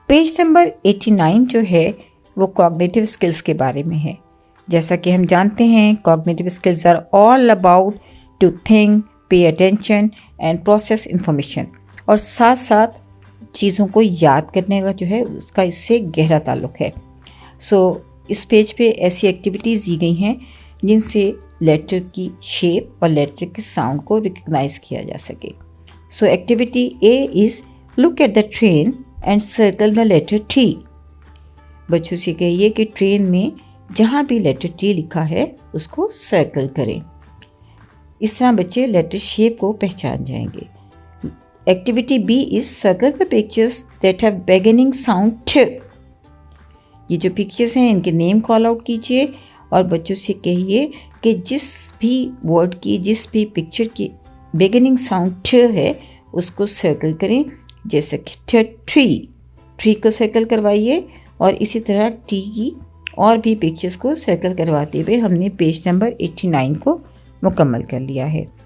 Page number 89 जो है वो कॉग्निटिव स्किल्स के बारे में है। जैसा कि हम जानते हैं, cognitive skills are all about to think, pay attention and process information, और साथ साथ चीज़ों को याद करने का जो है उसका इससे गहरा ताल्लुक़ है। इस पेज पे ऐसी एक्टिविटीज़ दी गई हैं जिनसे लेटर की शेप और लेटर के साउंड को रिकग्नाइज किया जा सके। Activity A is look at the train and circle the letter T। बच्चों से कहिए कि ट्रेन में जहाँ भी लेटर T लिखा है उसको सर्कल करें। इस तरह बच्चे लेटर शेप को पहचान जाएंगे। Activity B is circle the pictures that have beginning sound T। ये जो पिक्चर्स हैं इनके नेम कॉल आउट कीजिए और बच्चों से कहिए कि जिस भी वर्ड की, जिस भी पिक्चर की बिगिनिंग साउंड T है उसको सर्कल करें। जैसे कि ट्री को सर्कल करवाइए, और इसी तरह T की और भी पिक्चर्स को सर्कल करवाते हुए हमने पेज नंबर 89 को मुकम्मल कर लिया है।